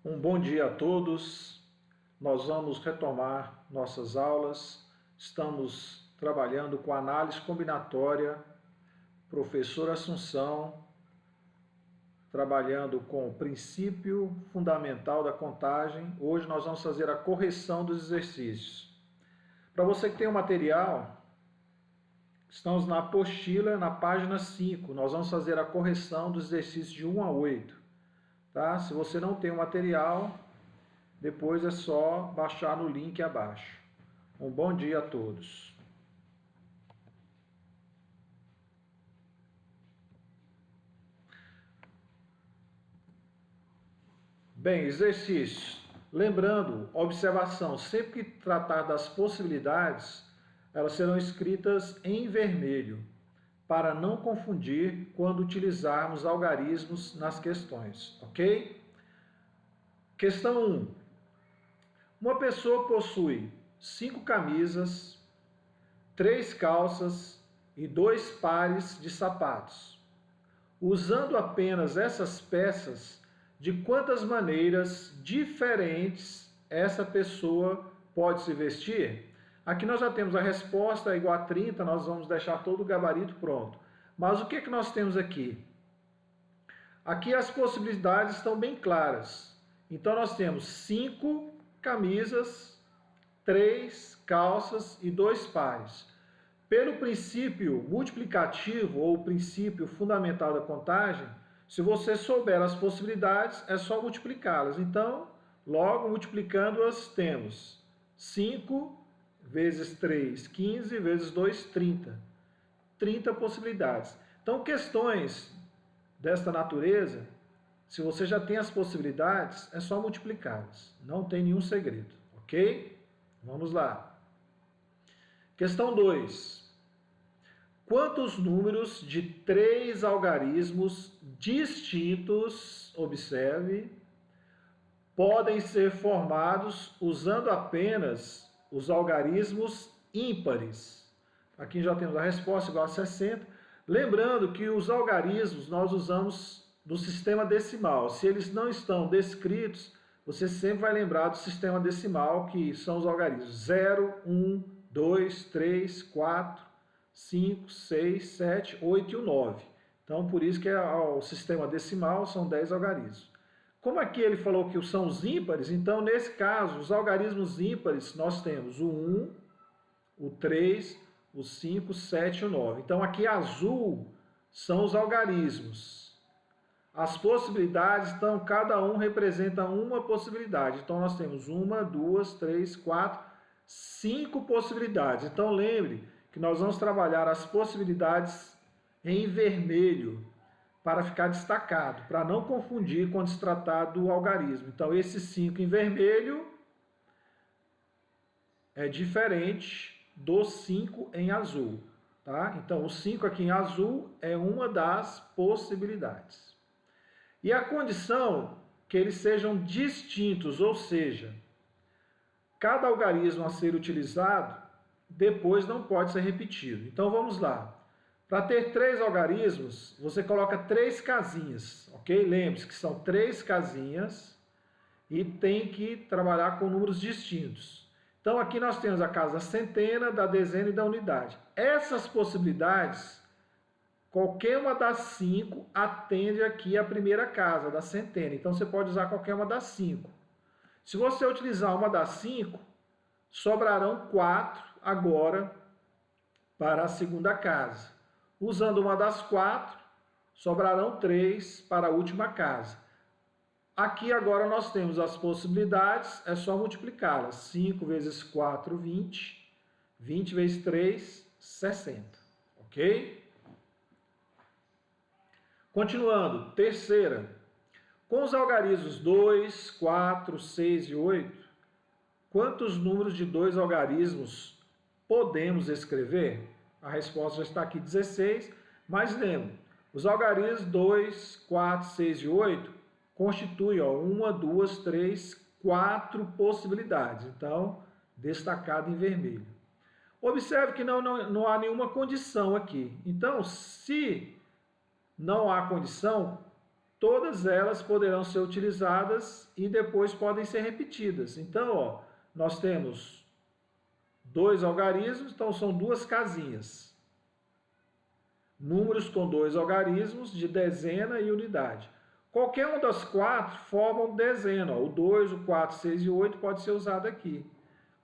Um bom dia a todos. Nós vamos retomar nossas aulas. Estamos trabalhando com análise combinatória, professor Assunção, trabalhando com o princípio fundamental da contagem. Hoje nós vamos fazer a correção dos exercícios. Para você que tem o material, estamos na apostila, na página 5. Nós vamos fazer a correção dos exercícios de 1 a 8. Tá? Se você não tem o material, depois é só baixar no link abaixo. Um bom dia a todos. Bem, exercícios. Lembrando, observação, sempre que tratar das possibilidades, elas serão escritas em vermelho, para não confundir quando utilizarmos algarismos nas questões, ok? Questão 1. Uma pessoa possui 5 camisas, 3 calças e 2 pares de sapatos. Usando apenas essas peças, de quantas maneiras diferentes essa pessoa pode se vestir? Aqui nós já temos a resposta igual a 30, nós vamos deixar todo o gabarito pronto. Mas o que nós temos aqui? Aqui as possibilidades estão bem claras. Então nós temos 5 camisas, 3 calças e 2 pares. Pelo princípio multiplicativo ou princípio fundamental da contagem, se você souber as possibilidades, é só multiplicá-las. Então, logo multiplicando-as, temos 5 vezes 3, 15, vezes 2, 30. 30 possibilidades. Então, questões desta natureza, se você já tem as possibilidades, é só multiplicá-las. Não tem nenhum segredo, ok? Vamos lá. Questão 2. Quantos números de 3 algarismos distintos, observe, podem ser formados usando apenas os algarismos ímpares? Aqui já temos a resposta igual a 60. Lembrando que os algarismos nós usamos do sistema decimal. Se eles não estão descritos, você sempre vai lembrar do sistema decimal, que são os algarismos 0, 1, 2, 3, 4, 5, 6, 7, 8 e o 9. Então, por isso que o sistema decimal são 10 algarismos. Como aqui ele falou que são os ímpares, então, nesse caso, os algarismos ímpares, nós temos o 1, o 3, o 5, o 7 e o 9. Então, aqui azul são os algarismos. As possibilidades, então, cada um representa uma possibilidade. Então, nós temos 1, 2, 3, 4, 5 possibilidades. Então, lembre que nós vamos trabalhar as possibilidades em vermelho para ficar destacado, para não confundir quando se tratar do algarismo. Então, esses 5 em vermelho é diferente dos 5 em azul. Tá? Então, o 5 aqui em azul é uma das possibilidades. E a condição que eles sejam distintos, ou seja, cada algarismo a ser utilizado depois não pode ser repetido. Então vamos lá. Para ter 3 algarismos, você coloca 3 casinhas, ok? Lembre-se que são 3 casinhas e tem que trabalhar com números distintos. Então aqui nós temos a casa da centena, da dezena e da unidade. Essas possibilidades, qualquer uma das 5 atende aqui a primeira casa, da centena. Então você pode usar qualquer uma das 5. Se você utilizar uma das 5, sobrarão 4 agora para a segunda casa. Usando uma das 4, sobrarão 3 para a última casa. Aqui agora nós temos as possibilidades, é só multiplicá-las. 5 vezes 4, 20. 20 vezes 3, 60. Ok? Continuando, terceira. Com os algarismos 2, 4, 6 e 8, quantos números de 2 algarismos podemos escrever? A resposta já está aqui, 16, mas lembra, os algarismos 2, 4, 6 e 8 constituem 1, 2, 3, 4 possibilidades. Então, destacado em vermelho. Observe que não há nenhuma condição aqui. Então, se não há condição, todas elas poderão ser utilizadas e depois podem ser repetidas. Então, ó, nós temos 2 algarismos, então são 2 casinhas. Números com 2 algarismos de dezena e unidade. Qualquer uma das 4 formam dezena. Ó. O 2, o 4, 6 e o 8 pode ser usado aqui.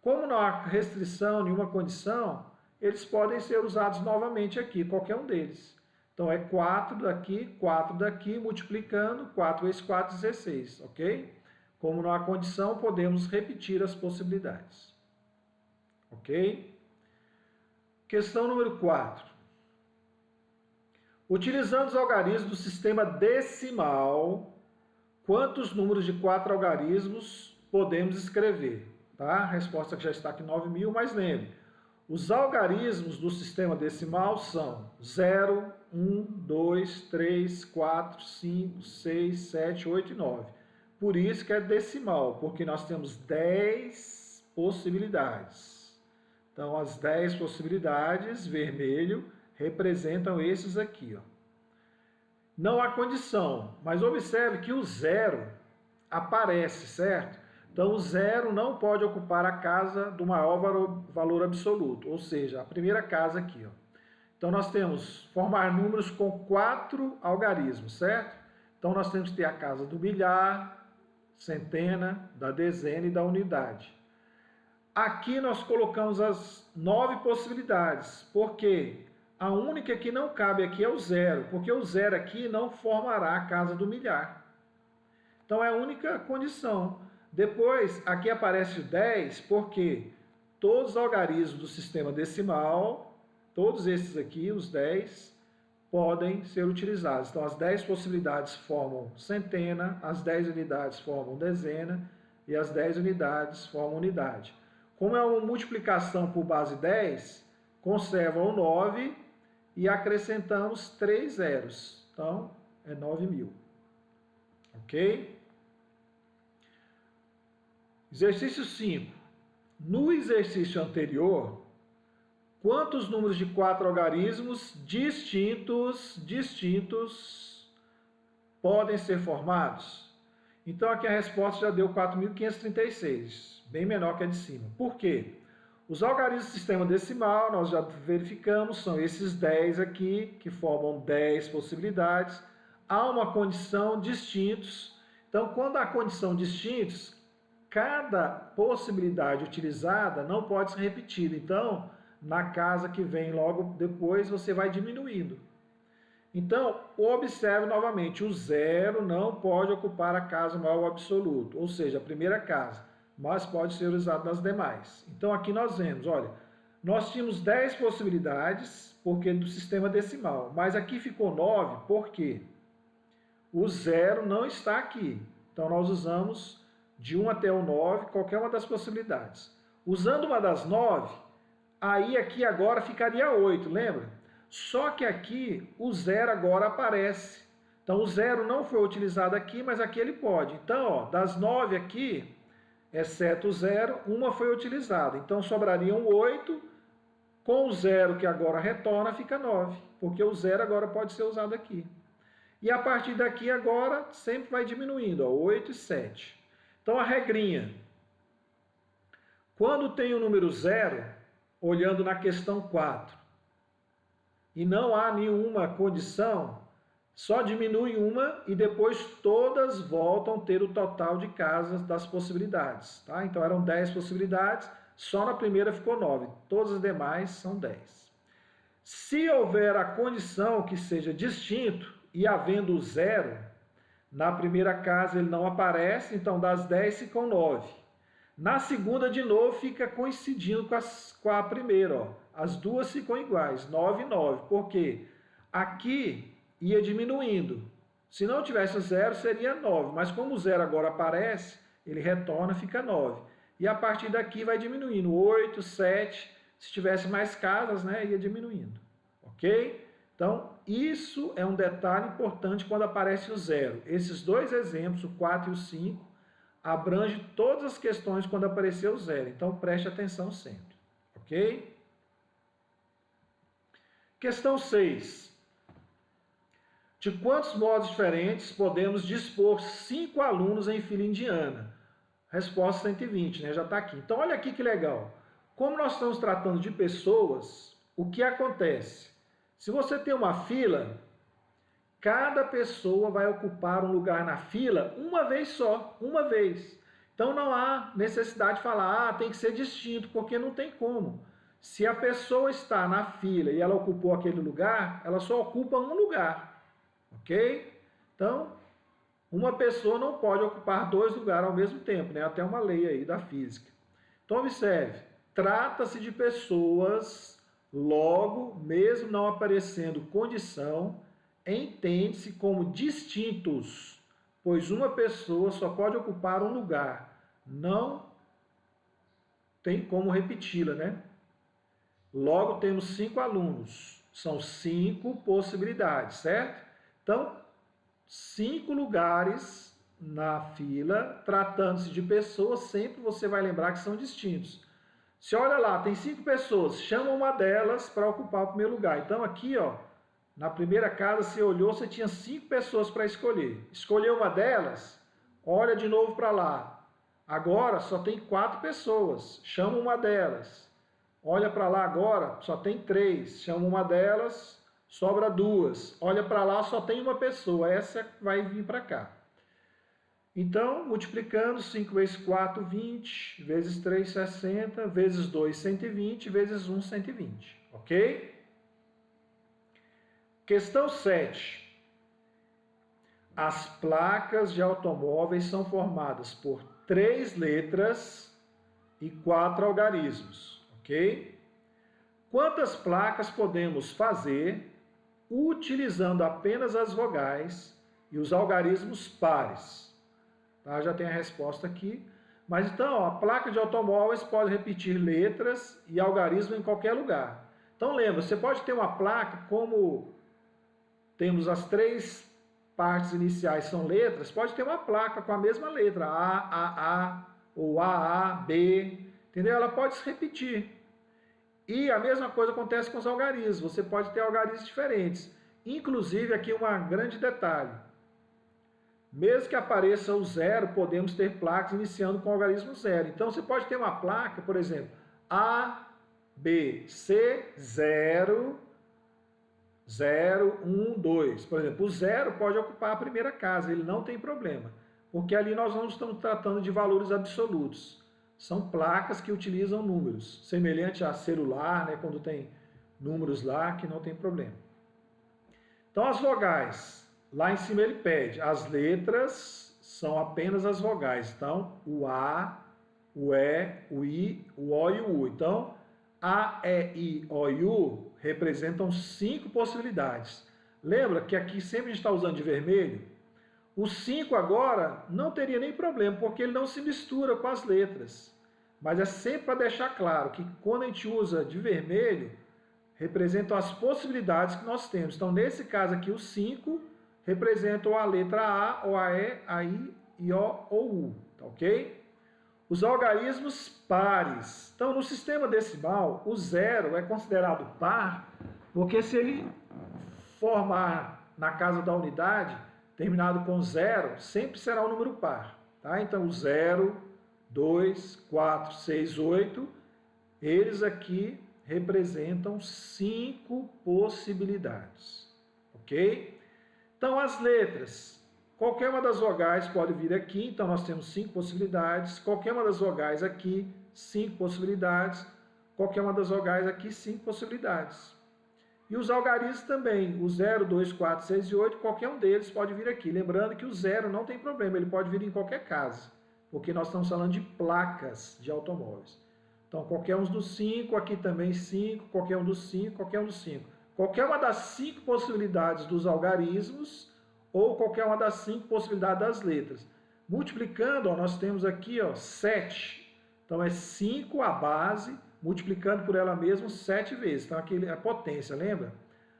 Como não há restrição, nenhuma condição, eles podem ser usados novamente aqui, qualquer um deles. Então, é 4 daqui, multiplicando, 4 vezes 4, 16, ok? Como não há condição, podemos repetir as possibilidades. Ok? Questão número 4. Utilizando os algarismos do sistema decimal, quantos números de 4 algarismos podemos escrever? Tá? A resposta que já está aqui, 9.000, mas lembre, os algarismos do sistema decimal são 0, 1, 2, 3, 4, 5, 6, 7, 8 e 9. Por isso que é decimal, porque nós temos 10 possibilidades. Então, as 10 possibilidades, vermelho, representam esses aqui. Ó. Não há condição, mas observe que o 0 aparece, certo? Então, o 0 não pode ocupar a casa do maior valor absoluto, ou seja, a primeira casa aqui. Ó. Então, nós temos formar números com 4 algarismos, certo? Então, nós temos que ter a casa do milhar, centena, da dezena e da unidade. Aqui nós colocamos as 9 possibilidades, porque a única que não cabe aqui é o 0, porque o 0 aqui não formará a casa do milhar. Então, é a única condição. Depois, aqui aparece o 10, porque todos os algarismos do sistema decimal, todos esses aqui, os 10, podem ser utilizados. Então, as 10 possibilidades formam centena, as 10 unidades formam dezena e as 10 unidades formam unidade. Como é uma multiplicação por base 10, conserva o 9 e acrescentamos 3 zeros. Então, é 9.000. Ok? Exercício 5. No exercício anterior, quantos números de 4 algarismos distintos podem ser formados? Então, aqui a resposta já deu 4.536, bem menor que a de cima. Por quê? Os algarismos do sistema decimal, nós já verificamos, são esses 10 aqui, que formam 10 possibilidades. Há uma condição distintos. Então, quando há condição distintos, cada possibilidade utilizada não pode ser repetida. Então, na casa que vem logo depois, você vai diminuindo. Então, observe novamente, o 0 não pode ocupar a casa maior absoluto, ou seja, a primeira casa, mas pode ser usado nas demais. Então, aqui nós vemos, olha, nós tínhamos 10 possibilidades, porque do sistema decimal, mas aqui ficou 9, por quê? O 0 não está aqui. Então, nós usamos de 1 até o 9, qualquer uma das possibilidades. Usando uma das 9, aí aqui agora ficaria 8, lembra? Só que aqui o 0 agora aparece. Então, o 0 não foi utilizado aqui, mas aqui ele pode. Então, ó, das 9 aqui, exceto o 0, uma foi utilizada. Então, sobrariam 8, com o 0 que agora retorna, fica 9, porque o 0 agora pode ser usado aqui. E a partir daqui agora, sempre vai diminuindo, ó, 8 e 7. Então, a regrinha. Quando tem o número 0, olhando na questão 4, e não há nenhuma condição, só diminui uma e depois todas voltam a ter o total de casas das possibilidades. Tá? Então, eram 10 possibilidades, só na primeira ficou 9. Todas as demais são 10. Se houver a condição que seja distinto e havendo o 0, na primeira casa ele não aparece, então das 10 ficam 9. Na segunda, de novo, fica coincidindo com a primeira. Ó. As duas ficam iguais, 9 e 9. Por quê? Aqui ia diminuindo. Se não tivesse o 0, seria 9. Mas como o 0 agora aparece, ele retorna, fica 9. E a partir daqui vai diminuindo. 8, 7. Se tivesse mais casas, né, ia diminuindo. Ok? Então, isso é um detalhe importante quando aparece o 0. Esses dois exemplos, o 4 e o 5, abrangem todas as questões quando aparecer o 0. Então, preste atenção sempre. Ok? Questão 6. De quantos modos diferentes podemos dispor 5 alunos em fila indiana? Resposta 120, né? Já está aqui. Então, olha aqui que legal. Como nós estamos tratando de pessoas, o que acontece? Se você tem uma fila, cada pessoa vai ocupar um lugar na fila uma vez só, uma vez. Então, não há necessidade de falar, tem que ser distinto, porque não tem como. Se a pessoa está na fila e ela ocupou aquele lugar, ela só ocupa um lugar. Ok? Então, uma pessoa não pode ocupar 2 lugares ao mesmo tempo, né? Até uma lei aí da física. Então, observe, trata-se de pessoas, logo, mesmo não aparecendo condição, entende-se como distintos, pois uma pessoa só pode ocupar um lugar, não tem como repeti-la, né? Logo, temos 5 alunos, são 5 possibilidades, certo? Então, 5 lugares na fila, tratando-se de pessoas, sempre você vai lembrar que são distintos. Se olha lá, tem 5 pessoas, chama uma delas para ocupar o primeiro lugar. Então, aqui, ó, na primeira casa, você olhou, você tinha 5 pessoas para escolher. Escolheu uma delas, olha de novo para lá. Agora, só tem 4 pessoas, chama uma delas. Olha para lá agora, só tem 3, chama uma delas, sobra 2. Olha para lá, só tem uma pessoa, essa vai vir para cá. Então, multiplicando, 5 vezes 4, 20, vezes 3, 60, vezes 2, 120, vezes 1, 120. Ok? Questão 7. As placas de automóveis são formadas por 3 letras e 4 algarismos. Ok? Quantas placas podemos fazer utilizando apenas as vogais e os algarismos pares? Tá? Já tem a resposta aqui. Mas então, ó, a placa de automóveis pode repetir letras e algarismo em qualquer lugar. Então lembra, você pode ter uma placa, como temos as 3 partes iniciais são letras, pode ter uma placa com a mesma letra, A, ou A, B, entendeu? Ela pode se repetir. E a mesma coisa acontece com os algarismos, você pode ter algarismos diferentes. Inclusive, aqui um grande detalhe. Mesmo que apareça o 0, podemos ter placas iniciando com o algarismo 0. Então, você pode ter uma placa, por exemplo, A, B, C, 0, 0, 1, 2. Por exemplo, o 0 pode ocupar a primeira casa, ele não tem problema. Porque ali nós não estamos tratando de valores absolutos. São placas que utilizam números, semelhante a celular, né, quando tem números lá, que não tem problema. Então, as vogais, lá em cima ele pede, as letras são apenas as vogais. Então, o A, o E, o I, o O e o U. Então, A, E, I, O e U representam 5 possibilidades. Lembra que aqui sempre a gente está usando de vermelho? O 5 agora não teria nem problema, porque ele não se mistura com as letras. Mas é sempre para deixar claro que quando a gente usa de vermelho, representam as possibilidades que nós temos. Então, nesse caso aqui, o 5 representam a letra A, ou a E, a I, I, O ou U. Tá ok? Os algarismos pares. Então, no sistema decimal, o 0 é considerado par, porque se ele formar na casa da unidade, terminado com 0, sempre será um número par. Tá? Então, o 0, 2, 4, 6, 8, eles aqui representam 5 possibilidades. Ok? Então, as letras. Qualquer uma das vogais pode vir aqui, então nós temos 5 possibilidades. Qualquer uma das vogais aqui, 5 possibilidades. Qualquer uma das vogais aqui, 5 possibilidades. E os algarismos também, o 0, 2, 4, 6 e 8, qualquer um deles pode vir aqui. Lembrando que o 0 não tem problema, ele pode vir em qualquer casa, porque nós estamos falando de placas de automóveis. Então, qualquer um dos 5, aqui também 5, qualquer um dos 5, qualquer um dos 5. Qualquer uma das 5 possibilidades dos algarismos ou qualquer uma das 5 possibilidades das letras. Multiplicando, ó, nós temos aqui, ó, 7. Então, é 5 a base, multiplicando por ela mesma 7 vezes. Então, aqui é a potência, lembra?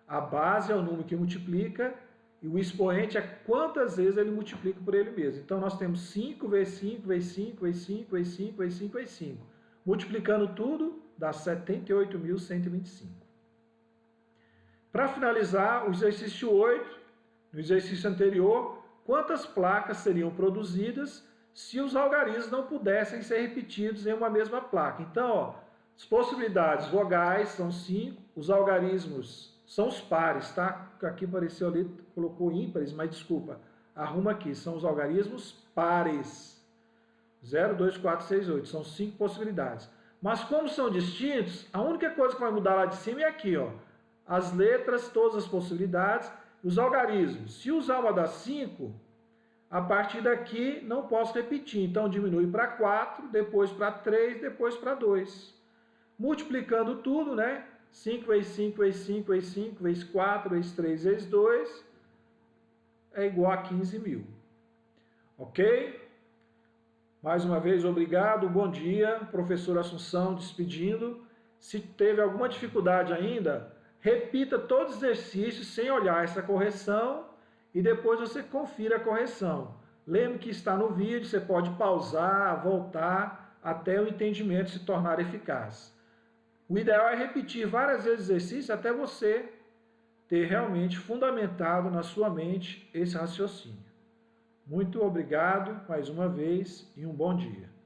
A base é o número que multiplica e o expoente é quantas vezes ele multiplica por ele mesmo. Então, nós temos 5 vezes 5, vezes 5, vezes 5, vezes 5, vezes 5, vezes 5. Multiplicando tudo, dá 78.125. Para finalizar, o exercício 8, no exercício anterior, quantas placas seriam produzidas se os algarismos não pudessem ser repetidos em uma mesma placa. Então, ó, as possibilidades vogais são 5, os algarismos são os pares, tá? Aqui apareceu ali, colocou ímpares, mas desculpa, arruma aqui, são os algarismos pares. 0, 2, 4, 6, 8, são 5 possibilidades. Mas como são distintos, a única coisa que vai mudar lá de cima é aqui, ó, as letras, todas as possibilidades, os algarismos. Se usar uma das 5, a partir daqui não posso repetir, então diminui para 4, depois para 3, depois para 2. Multiplicando tudo, né? 5 vezes 5 vezes 5 vezes 5 vezes 4 vezes 3 vezes 2 é igual a 15.000. Ok? Mais uma vez, obrigado, bom dia. Professor Assunção, despedindo. Se teve alguma dificuldade ainda, repita todos os exercícios sem olhar essa correção e depois você confira a correção. Lembre que está no vídeo, você pode pausar, voltar, até o entendimento se tornar eficaz. O ideal é repetir várias vezes o exercício até você ter realmente fundamentado na sua mente esse raciocínio. Muito obrigado mais uma vez e um bom dia.